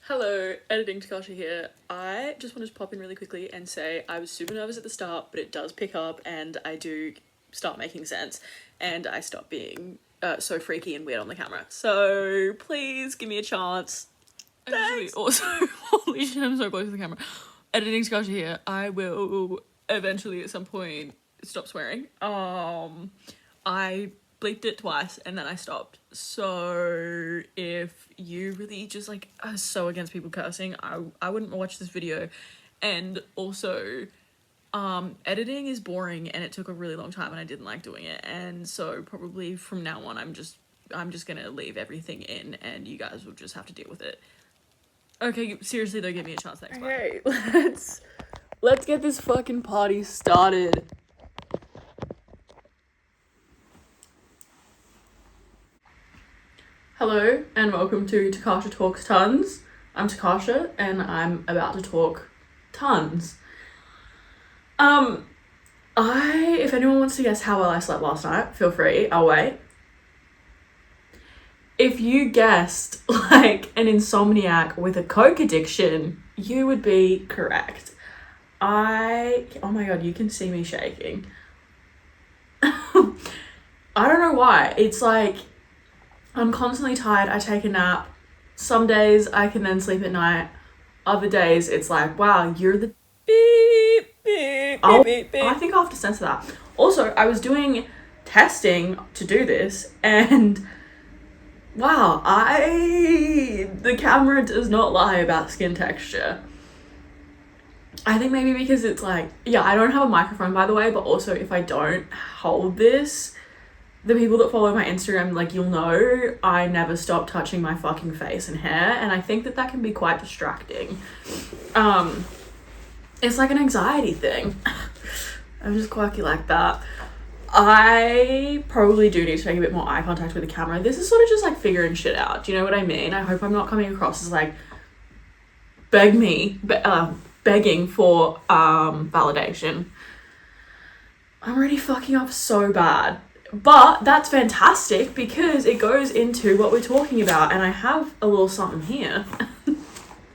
Hello, editing Tacarsha here. I just wanted to pop in really quickly and say I was super nervous at the start, but it does pick up and I do start making sense and I stop being so freaky and weird on the camera. So please give me a chance. Actually, also, holy shit, I'm so close to the camera. Editing Tacarsha here. I will eventually at some point stop swearing. I bleeped it twice and then I stopped. So if you really just like are so against people cursing, I wouldn't watch this video. And also, editing is boring and it took a really long time and I didn't like doing it. And so probably from now on I'm just gonna leave everything in and you guys will just have to deal with it. Okay, seriously though, give me a chance next time. Okay, let's get this fucking party started. Hello and welcome to Tacarsha Talks Tons. I'm Tacarsha and I'm about to talk tons. If anyone wants to guess how well I slept last night, feel free, I'll wait. If you guessed like an insomniac with a coke addiction, you would be correct. Oh my god, you can see me shaking. I don't know why. It's like I'm constantly tired. I take a nap. Some days I can then sleep at night. Other days it's like, wow, you're the beep, beep, beep, beep, beep. I think I'll have to censor that. Also, I was doing testing to do this and wow, the camera does not lie about skin texture. I think maybe because it's like, yeah, I don't have a microphone by the way, but also if I don't hold this, the people that follow my Instagram, like, you'll know I never stop touching my fucking face and hair, and I think that can be quite distracting. It's like an anxiety thing. I'm just quirky like that. I probably do need to make a bit more eye contact with the camera. This is sort of just like figuring shit out. Do you know what I mean? I hope I'm not coming across as like begging for validation. I'm already fucking up so bad. But that's fantastic because it goes into what we're talking about, and I have a little something here.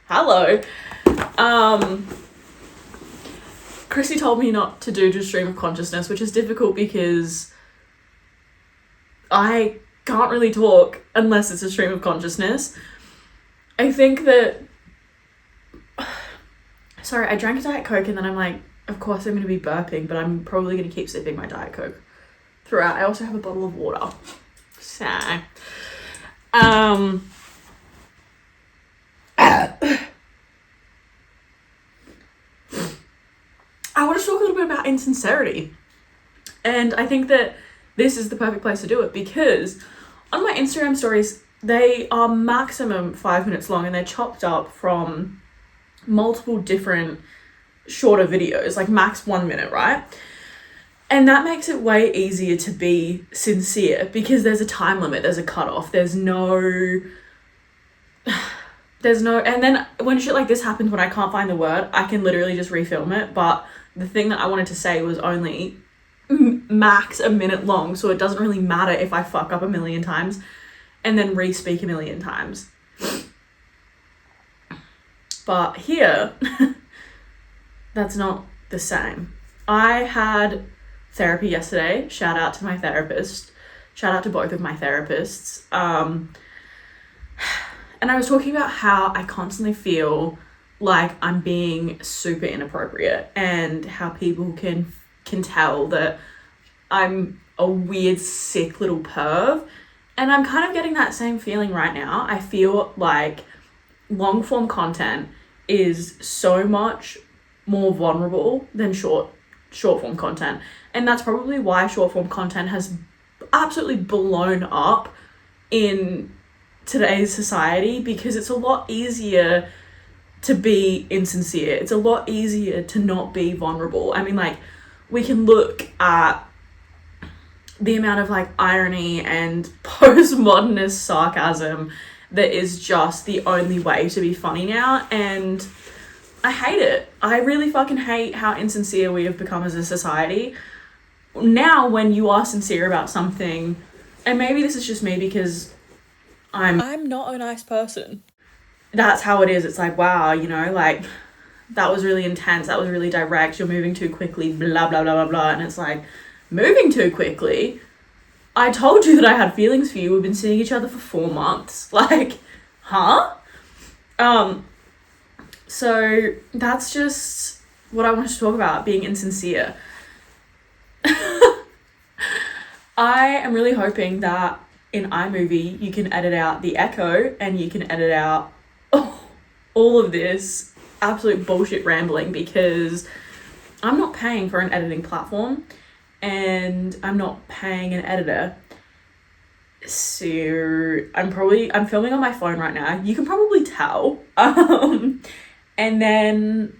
Hello. Chrissy told me not to do just stream of consciousness, which is difficult because I can't really talk unless it's a stream of consciousness. I think that... Sorry, I drank a Diet Coke and then I'm like, of course I'm going to be burping, but I'm probably going to keep sipping my Diet Coke throughout. I also have a bottle of water. So, I want to talk a little bit about insincerity. And I think that this is the perfect place to do it because on my Instagram stories, they are maximum 5 minutes long and they're chopped up from multiple different shorter videos, like max 1 minute, right? And that makes it way easier to be sincere because there's a time limit, there's a cutoff, there's no, and then when shit like this happens, when I can't find the word, I can literally just refilm it. But the thing that I wanted to say was only max a minute long, so it doesn't really matter if I fuck up a million times and then re-speak a million times. But here, that's not the same. I had therapy yesterday. Shout out to my therapist. Shout out to both of my therapists. And I was talking about how I constantly feel like I'm being super inappropriate and how people can tell that I'm a weird, sick little perv. And I'm kind of getting that same feeling right now. I feel like long form content is so much more vulnerable than short form content, and that's probably why short form content has absolutely blown up in today's society, because it's a lot easier to be insincere. It's a lot easier to not be vulnerable. I mean, like, we can look at the amount of like irony and postmodernist sarcasm that is just the only way to be funny now, and I hate it. I really fucking hate how insincere we have become as a society. Now, when you are sincere about something, and maybe this is just me because I'm not a nice person, that's how it is. It's like, wow, you know, like, that was really intense, that was really direct, you're moving too quickly, blah, blah, blah, blah, blah. And it's like, moving too quickly? I told you that I had feelings for you. We've been seeing each other for 4 months. Like, huh? So that's just what I wanted to talk about, being insincere. I am really hoping that in iMovie you can edit out the echo and you can edit out all of this absolute bullshit rambling, because I'm not paying for an editing platform and I'm not paying an editor. So I'm filming on my phone right now. You can probably tell. And then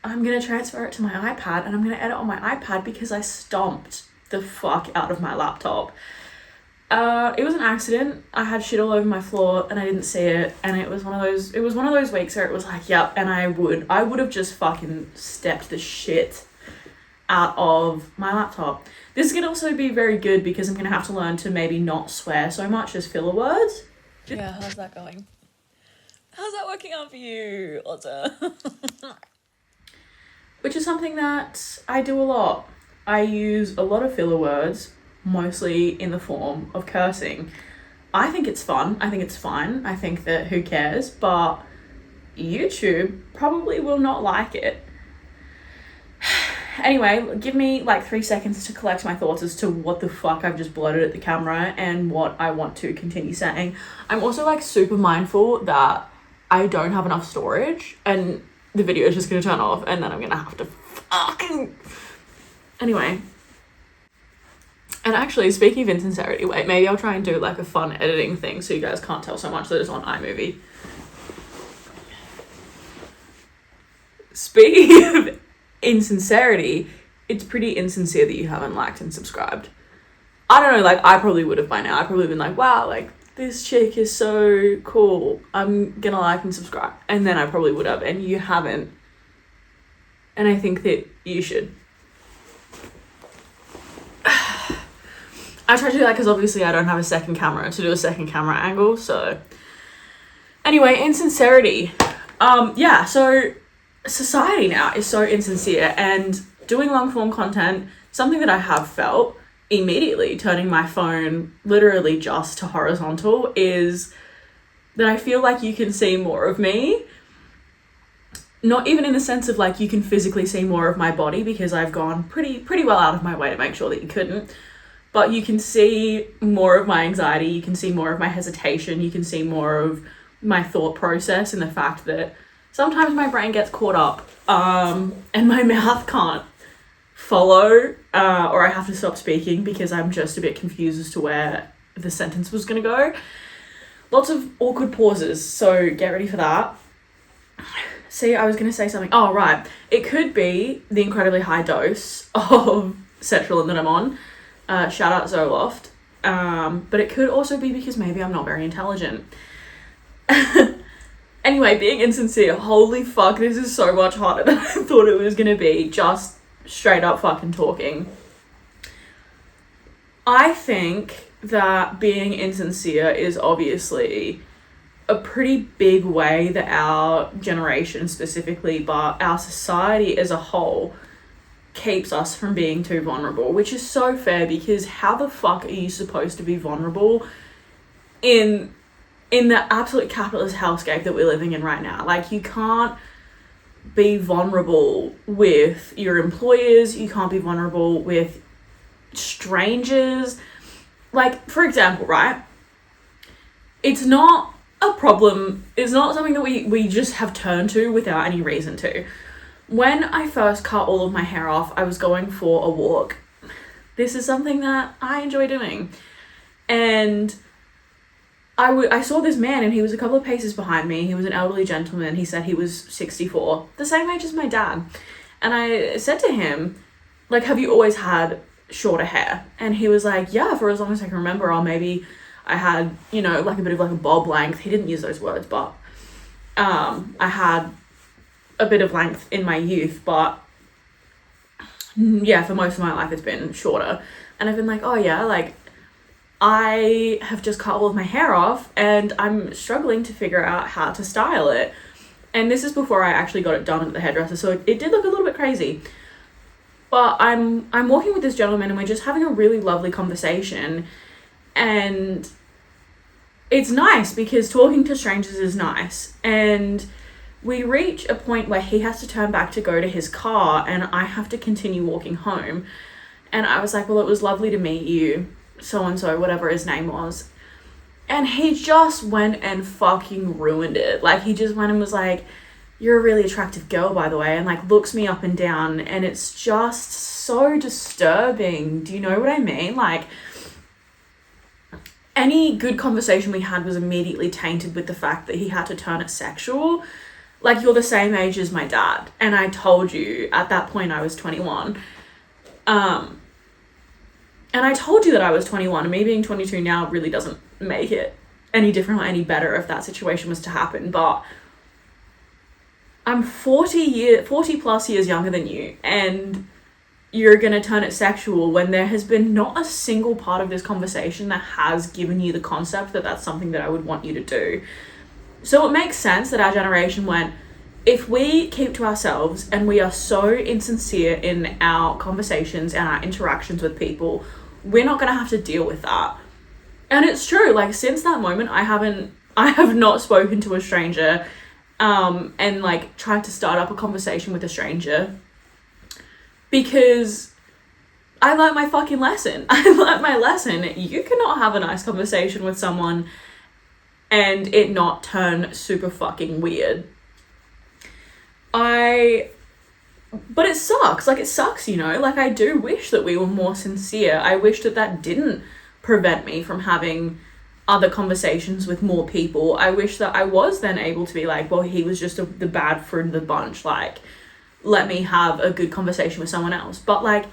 I'm gonna transfer it to my iPad and I'm gonna edit on my iPad because I stomped the fuck out of my laptop. It was an accident. I had shit all over my floor and I didn't see it, and it was one of those weeks where it was like, yep, and I would have just fucking stepped the shit out of my laptop. This could also be very good because I'm gonna have to learn to maybe not swear so much as filler words. Yeah, how's that going? How's that working out for you, Otter? Which is something that I do a lot. I use a lot of filler words, mostly in the form of cursing. I think it's fun. I think it's fine. I think that who cares? But YouTube probably will not like it. Anyway, give me like 3 seconds to collect my thoughts as to what the fuck I've just blurted at the camera and what I want to continue saying. I'm also like super mindful that I don't have enough storage and the video is just gonna turn off and then I'm gonna have to fucking... Anyway. And actually, speaking of insincerity, wait, maybe I'll try and do like a fun editing thing so you guys can't tell so much that it's on iMovie. Speaking of insincerity, it's pretty insincere that you haven't liked and subscribed. I don't know, like, I probably would have by now. I probably been like, wow, like, this chick is so cool, I'm gonna like and subscribe. And then I probably would have, and you haven't. And I think that you should. I try to do that because obviously I don't have a second camera to do a second camera angle, so... Anyway, insincerity. Yeah, so society now is so insincere, and doing long form content, something that I have felt immediately turning my phone literally just to horizontal, is that I feel like you can see more of me. Not even in the sense of like you can physically see more of my body, because I've gone pretty well out of my way to make sure that you couldn't, but you can see more of my anxiety, you can see more of my hesitation, you can see more of my thought process, and the fact that sometimes my brain gets caught up and my mouth can't follow, or I have to stop speaking because I'm just a bit confused as to where the sentence was going to go. Lots of awkward pauses, so get ready for that. See, I was going to say something. Oh, right. It could be the incredibly high dose of sertraline that I'm on. Shout out Zoloft. But it could also be because maybe I'm not very intelligent. Anyway, being insincere, holy fuck, this is so much harder than I thought it was gonna be, just straight up fucking talking. I think that being insincere is obviously a pretty big way that our generation specifically, but our society as a whole, keeps us from being too vulnerable, which is so fair, because how the fuck are you supposed to be vulnerable in the absolute capitalist hellscape that we're living in right now? Like, you can't be vulnerable with your employers, you can't be vulnerable with strangers. Like, for example, right, it's not a problem, it's not something that we just have turned to without any reason to. When I first cut all of my hair off, I was going for a walk. This is something that I enjoy doing. And I saw this man, and he was a couple of paces behind me. He was an elderly gentleman. He said he was 64, the same age as my dad. And I said to him, like, have you always had shorter hair? And he was like, yeah, for as long as I can remember, or maybe I had, you know, like a bit of like a bob length. He didn't use those words, but I had a bit of length in my youth, but yeah, for most of my life it's been shorter. And I've been like, oh yeah, like, I have just cut all of my hair off and I'm struggling to figure out how to style it. And this is before I actually got it done at the hairdresser, so it did look a little bit crazy. But I'm walking with this gentleman and we're just having a really lovely conversation. And it's nice because talking to strangers is nice. And we reach a point where he has to turn back to go to his car and I have to continue walking home. And I was like, well, it was lovely to meet you, so-and-so, whatever his name was. And he just went and fucking ruined it. Like, he just went and was like, you're a really attractive girl, by the way, and like looks me up and down. And it's just so disturbing. Do you know what I mean? Like, any good conversation we had was immediately tainted with the fact that he had to turn it sexual. Like, you're the same age as my dad. And I told you at that point I was 21. And I told you that I was 21, and me being 22 now really doesn't make it any different or any better if that situation was to happen. But I'm 40 plus years younger than you, and you're going to turn it sexual when there has been not a single part of this conversation that has given you the concept that that's something that I would want you to do. So it makes sense that our generation went, if we keep to ourselves and we are so insincere in our conversations and our interactions with people, we're not going to have to deal with that. And it's true, like, since that moment, I have not spoken to a stranger and like tried to start up a conversation with a stranger because I learned my fucking lesson. I learned my lesson. You cannot have a nice conversation with someone and it not turn super fucking weird. But it sucks. Like, it sucks, you know? Like, I do wish that we were more sincere. I wish that didn't prevent me from having other conversations with more people. I wish that I was then able to be like, well, he was just the bad fruit of the bunch. Like, let me have a good conversation with someone else. But, like,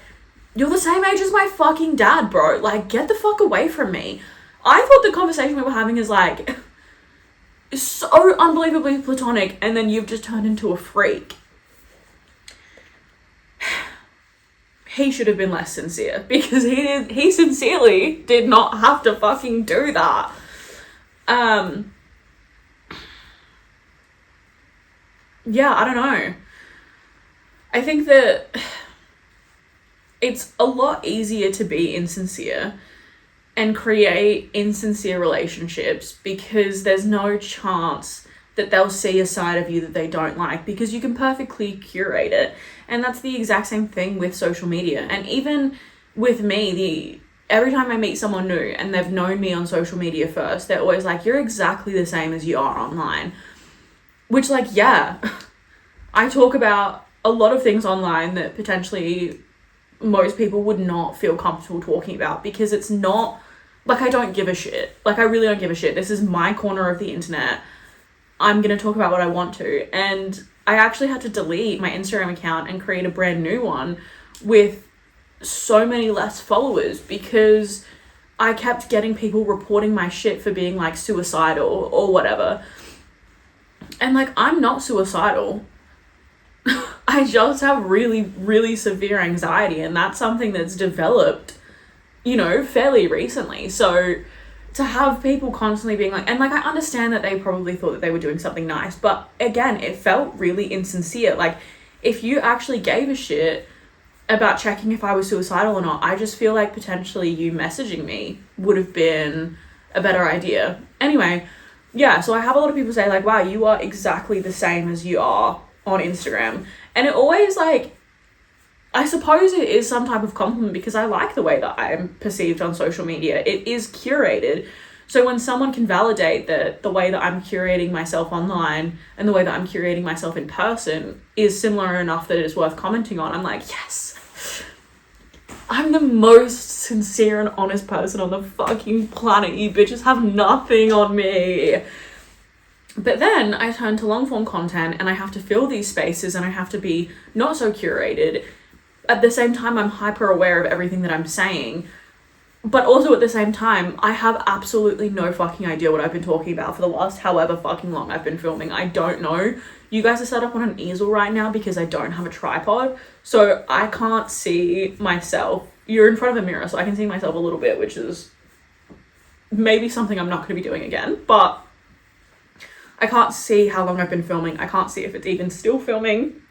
you're the same age as my fucking dad, bro. Like, get the fuck away from me. I thought the conversation we were having is, like, so unbelievably platonic, and then you've just turned into a freak. He should have been less sincere because he sincerely did not have to fucking do that. Yeah, I don't know. I think that it's a lot easier to be insincere and create insincere relationships because there's no chance that they'll see a side of you that they don't like because you can perfectly curate it. And that's the exact same thing with social media. And even with me, every time I meet someone new and they've known me on social media first, they're always like, you're exactly the same as you are online. Which, like, yeah, I talk about a lot of things online that potentially most people would not feel comfortable talking about because it's not, like, I don't give a shit. Like, I really don't give a shit. This is my corner of the internet. I'm going to talk about what I want to. And I actually had to delete my Instagram account and create a brand new one with so many less followers because I kept getting people reporting my shit for being, like, suicidal or whatever. And, like, I'm not suicidal. I just have really, really severe anxiety, and that's something that's developed, you know, fairly recently. So to have people constantly being like, and like, I understand that they probably thought that they were doing something nice, but again, it felt really insincere. Like, if you actually gave a shit about checking if I was suicidal or not, I just feel like potentially you messaging me would have been a better idea. Anyway, yeah, so I have a lot of people say, like, wow, you are exactly the same as you are on Instagram. And it always, like, I suppose it is some type of compliment because I like the way that I'm perceived on social media. It is curated. So when someone can validate that the way that I'm curating myself online and the way that I'm curating myself in person is similar enough that it is worth commenting on, I'm like, yes, I'm the most sincere and honest person on the fucking planet. You bitches have nothing on me. But then I turn to long form content and I have to fill these spaces and I have to be not so curated. At the same time, I'm hyper aware of everything that I'm saying. But also at the same time, I have absolutely no fucking idea what I've been talking about for the last however fucking long I've been filming. I don't know. You guys are set up on an easel right now because I don't have a tripod. So I can't see myself. You're in front of a mirror, so I can see myself a little bit, which is maybe something I'm not going to be doing again, but I can't see how long I've been filming. I can't see if it's even still filming.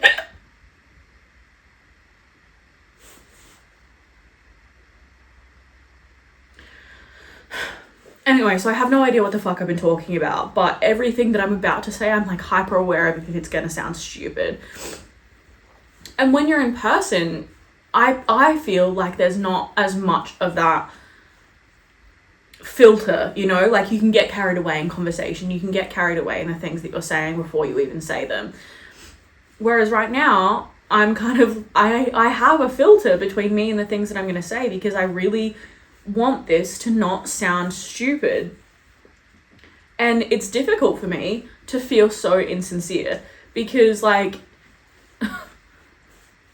Anyway, so I have no idea what the fuck I've been talking about, but everything that I'm about to say, I'm like hyper aware of if it's gonna sound stupid. And when you're in person, I feel like there's not as much of that filter, you know, like you can get carried away in conversation, you can get carried away in the things that you're saying before you even say them. Whereas right now, I'm kind of, I have a filter between me and the things that I'm gonna say because I really want this to not sound stupid. And it's difficult for me to feel so insincere because, like,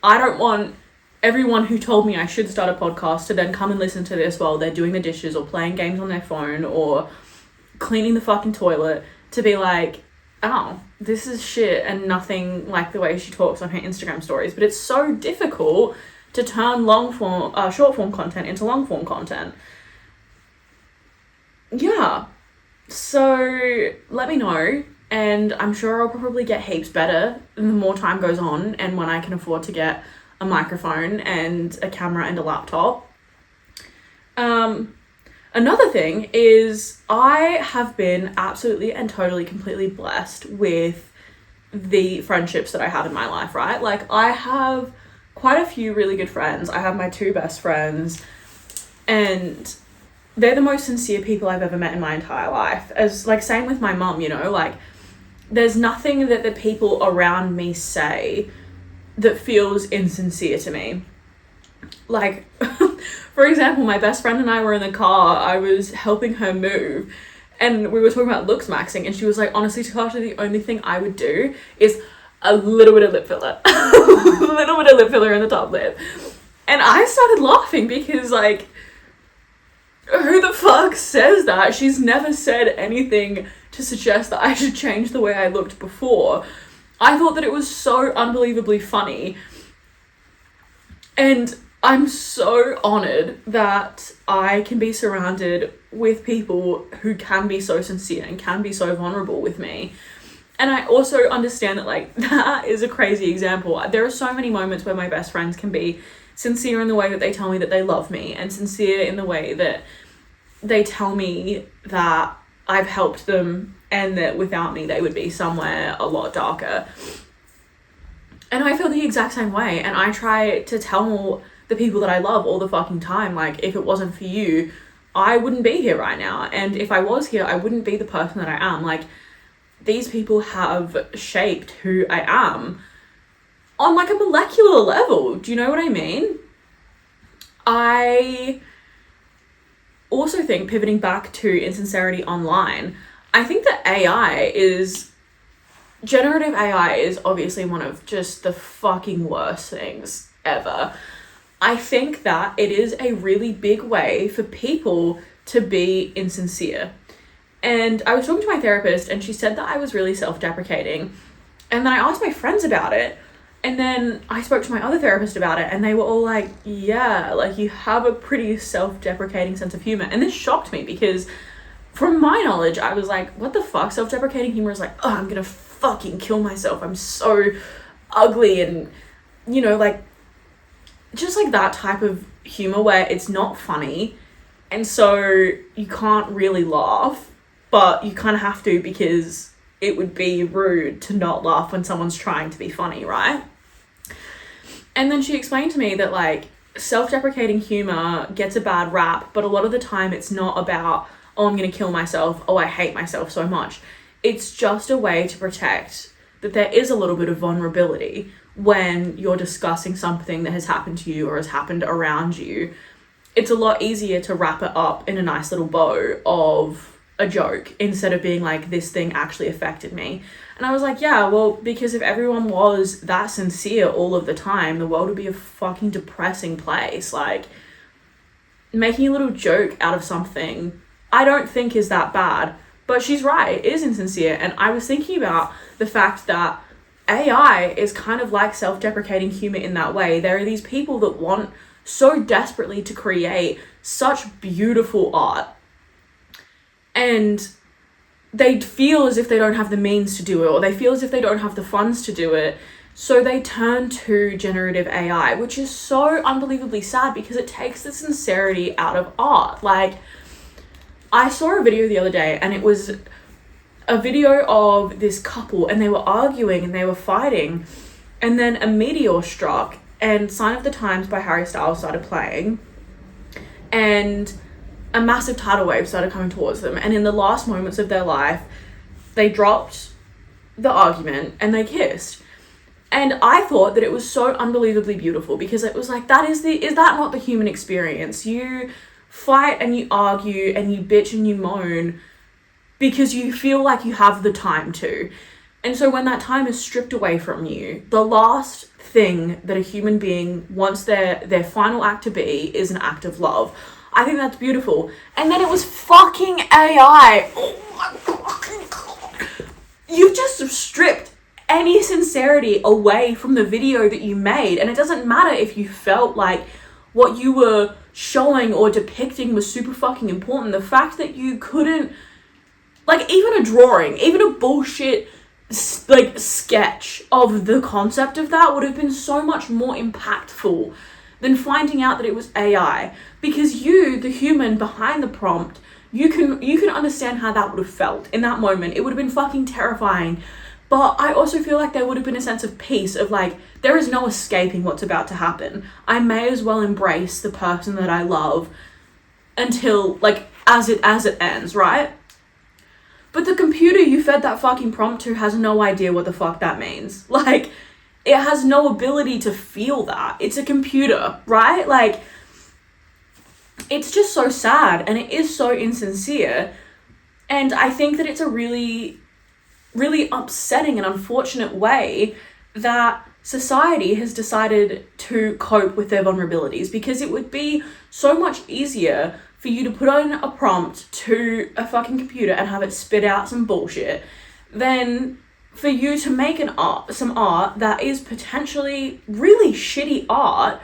I don't want everyone who told me I should start a podcast to then come and listen to this while they're doing the dishes or playing games on their phone or cleaning the fucking toilet to be like, oh, this is shit and nothing like the way she talks on her Instagram stories. But it's so difficult to turn short form content into long form content. Yeah. So let me know, and I'm sure I'll probably get heaps better the more time goes on and when I can afford to get a microphone and a camera and a laptop. Another thing is I have been absolutely and totally completely blessed with the friendships that I have in my life, right? Like, I have quite a few really good friends. I have my 2 best friends, and they're the most sincere people I've ever met in my entire life. As like, same with my mum, you know, like there's nothing that the people around me say that feels insincere to me. Like, for example, my best friend and I were in the car, I was helping her move, and we were talking about looks maxing, and she was like, honestly, Tacarsha, the only thing I would do is a little bit of lip filler. A little bit of lip filler in the top lip. And I started laughing because, like, who the fuck says that? She's never said anything to suggest that I should change the way I looked before. I thought that it was so unbelievably funny. And I'm so honoured that I can be surrounded with people who can be so sincere and can be so vulnerable with me. And I also understand that, like, that is a crazy example. There are so many moments where my best friends can be sincere in the way that they tell me that they love me, and sincere in the way that they tell me that I've helped them and that without me they would be somewhere a lot darker. And I feel the exact same way, and I try to tell the people that I love all the fucking time, like, if it wasn't for you, I wouldn't be here right now, and if I was here, I wouldn't be the person that I am. Like, these people have shaped who I am on, like, a molecular level. Do you know what I mean? I also think, pivoting back to insincerity online, I think that generative AI is obviously one of just the fucking worst things ever. I think that it is a really big way for people to be insincere. And I was talking to my therapist, and she said that I was really self-deprecating. And then I asked my friends about it, and then I spoke to my other therapist about it, and they were all like, yeah, like, you have a pretty self-deprecating sense of humor. And this shocked me because from my knowledge, I was like, what the fuck? Self-deprecating humor is like, oh, I'm gonna fucking kill myself. I'm so ugly. And, you know, like, just like that type of humor where it's not funny. And so you can't really laugh, but you kind of have to because it would be rude to not laugh when someone's trying to be funny, right? And then she explained to me that, like, self-deprecating humor gets a bad rap, but a lot of the time it's not about, oh, I'm gonna kill myself, oh, I hate myself so much. It's just a way to protect that there is a little bit of vulnerability when you're discussing something that has happened to you or has happened around you. It's a lot easier to wrap it up in a nice little bow of a joke instead of being like, this thing actually affected me. And I was like, yeah, well, because if everyone was that sincere all of the time, the world would be a fucking depressing place. Like, making a little joke out of something, I don't think is that bad. But she's right, it is insincere. And I was thinking about the fact that AI is kind of like self-deprecating humor in that way. There are these people that want so desperately to create such beautiful art and they feel as if they don't have the means to do it, or they feel as if they don't have the funds to do it. So they turn to generative AI, which is so unbelievably sad because it takes the sincerity out of art. Like, I saw a video the other day, and it was a video of this couple, and they were arguing and they were fighting, and then a meteor struck, and Sign of the Times by Harry Styles started playing, and a massive tidal wave started coming towards them, and in the last moments of their life, they dropped the argument and they kissed. And I thought that it was so unbelievably beautiful, because it was like, is that not the human experience? You fight and you argue and you bitch and you moan because you feel like you have the time to. And so when that time is stripped away from you, the last thing that a human being wants their final act to be is an act of love. I think that's beautiful. And then it was fucking AI. Oh my fucking God. You just stripped any sincerity away from the video that you made. And it doesn't matter if you felt like what you were showing or depicting was super fucking important. The fact that you couldn't, like, even a drawing, even a bullshit like sketch of the concept of that would have been so much more impactful than finding out that it was AI. Because you, the human behind the prompt, you can understand how that would have felt in that moment. It would have been fucking terrifying. But I also feel like there would have been a sense of peace of like, there is no escaping what's about to happen. I may as well embrace the person that I love until, like, as it ends, right? But the computer you fed that fucking prompt to has no idea what the fuck that means. Like, it has no ability to feel that. It's a computer, right? Like, it's just so sad, and it is so insincere. And I think that it's a really, really upsetting and unfortunate way that society has decided to cope with their vulnerabilities, because it would be so much easier for you to put on a prompt to a fucking computer and have it spit out some bullshit than for you to make some art that is potentially really shitty art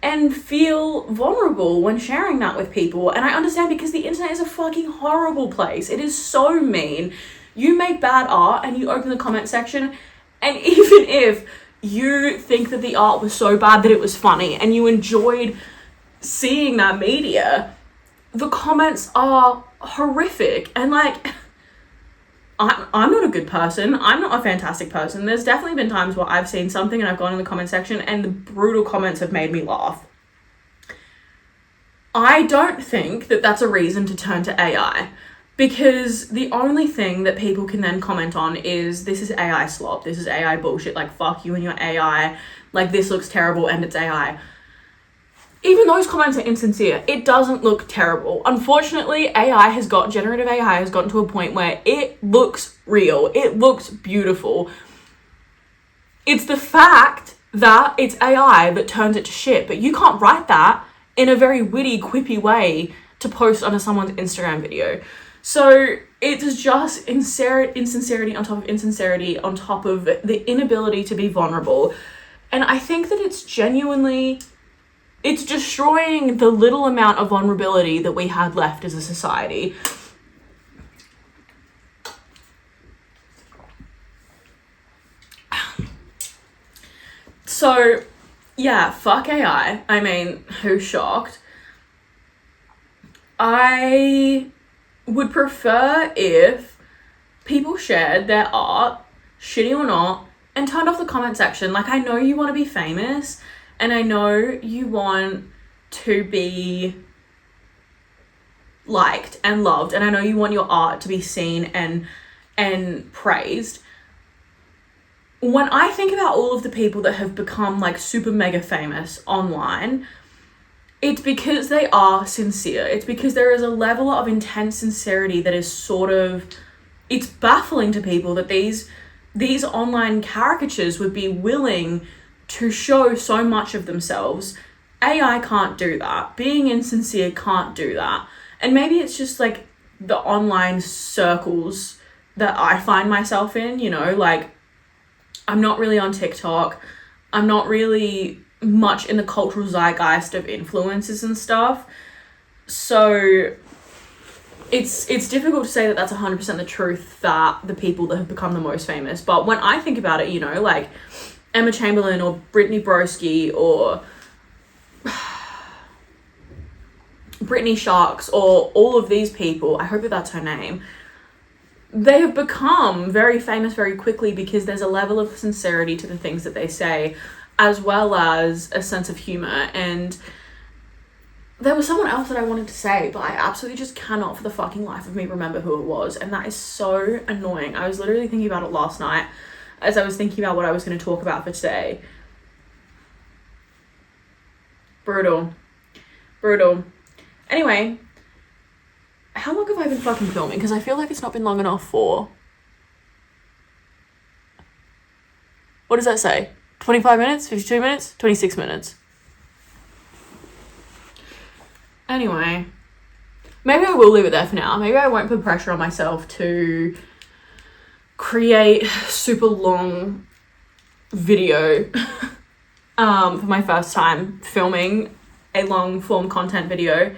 and feel vulnerable when sharing that with people. And I understand, because the internet is a fucking horrible place. It is so mean. You make bad art and you open the comment section, and even if you think that the art was so bad that it was funny and you enjoyed seeing that media, the comments are horrific. And like, I'm not a good person. I'm not a fantastic person. There's definitely been times where I've seen something and I've gone in the comment section and the brutal comments have made me laugh. I don't think that that's a reason to turn to AI, because the only thing that people can then comment on is, this is AI slop, this is AI bullshit, like, fuck you and your AI, like, this looks terrible and it's AI. Even those comments are insincere. It doesn't look terrible. Unfortunately, generative AI has gotten to a point where it looks real. It looks beautiful. It's the fact that it's AI that turns it to shit, but you can't write that in a very witty, quippy way to post onto someone's Instagram video. So it's just insincerity on top of insincerity on top of the inability to be vulnerable. And I think that it's destroying the little amount of vulnerability that we had left as a society. So, yeah, fuck AI. I mean, who's shocked? I would prefer if people shared their art, shitty or not, and turned off the comment section. Like, I know you want to be famous, and I know you want to be liked and loved, and I know you want your art to be seen and praised. When I think about all of the people that have become like super mega famous online, it's because they are sincere. It's because there is a level of intense sincerity that is sort of, it's baffling to people that these online caricatures would be willing to show so much of themselves. AI can't do that. Being insincere can't do that. And maybe it's just like the online circles that I find myself in, you know, like, I'm not really on TikTok. I'm not really much in the cultural zeitgeist of influencers and stuff. So it's difficult to say that that's 100% the truth, that the people that have become the most famous. But when I think about it, you know, like Emma Chamberlain or Brittany Broski or Brittany Sharks or all of these people, I hope that that's her name, they have become very famous very quickly because there's a level of sincerity to the things that they say, as well as a sense of humor. And there was someone else that I wanted to say, but I absolutely just cannot for the fucking life of me remember who it was. And that is so annoying. I was literally thinking about it last night as I was thinking about what I was going to talk about for today. Brutal. Anyway, how long have I been fucking filming? Because I feel like it's not been long enough for... What does that say? 25 minutes? 52 minutes? 26 minutes. Anyway, maybe I will leave it there for now. Maybe I won't put pressure on myself to create super long video for my first time filming a long form content video.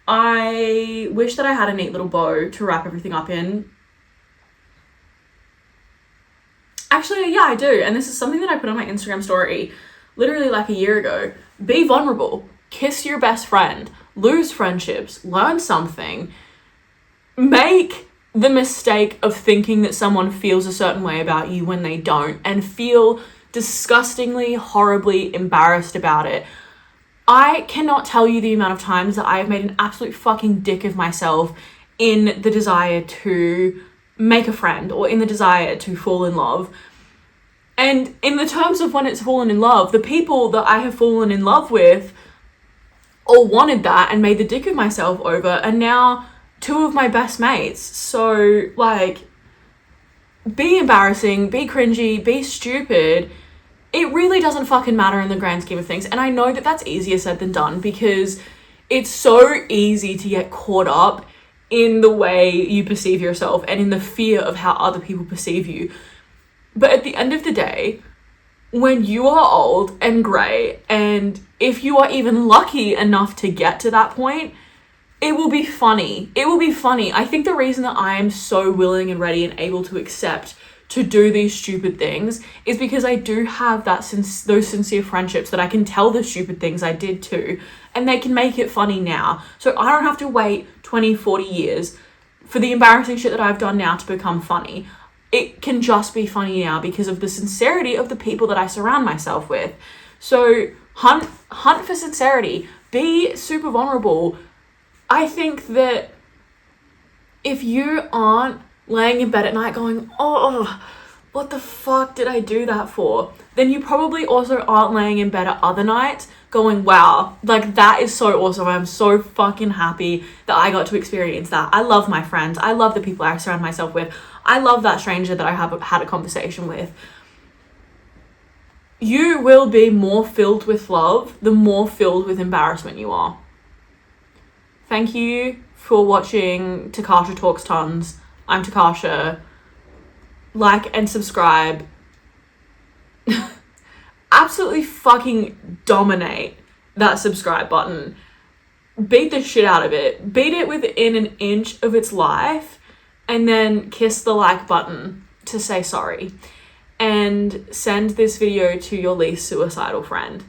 I wish that I had a neat little bow to wrap everything up in. Actually, yeah, I do. And this is something that I put on my Instagram story literally like a year ago. Be vulnerable. Kiss your best friend. Lose friendships. Learn something. Make the mistake of thinking that someone feels a certain way about you when they don't, and feel disgustingly, horribly embarrassed about it. I cannot tell you the amount of times that I have made an absolute fucking dick of myself in the desire to make a friend or in the desire to fall in love. And in the terms of when it's fallen in love, the people that I have fallen in love with all wanted that and made the dick of myself over, and now two of my best mates. So, like, be embarrassing, be cringy, be stupid. It really doesn't fucking matter in the grand scheme of things. And I know that that's easier said than done, because it's so easy to get caught up in the way you perceive yourself and in the fear of how other people perceive you. But at the end of the day, when you are old and grey, and if you are even lucky enough to get to that point, it will be funny. It will be funny. I think the reason that I am so willing and ready and able to accept to do these stupid things is because I do have those sincere friendships that I can tell the stupid things I did to, and they can make it funny now. So I don't have to wait 20, 40 years for the embarrassing shit that I've done now to become funny. It can just be funny now because of the sincerity of the people that I surround myself with. So hunt for sincerity. Be super vulnerable. I think that if you aren't laying in bed at night going, oh, what the fuck did I do that for? Then you probably also aren't laying in bed at other nights going, wow, like that is so awesome. I'm so fucking happy that I got to experience that. I love my friends. I love the people I surround myself with. I love that stranger that I have had a conversation with. You will be more filled with love the more filled with embarrassment you are. Thank you for watching Tacarsha Talks Tons. I'm Tacarsha. Like and subscribe. Absolutely fucking dominate that subscribe button. Beat the shit out of it. Beat it within an inch of its life, and then kiss the like button to say sorry. And send this video to your least suicidal friend.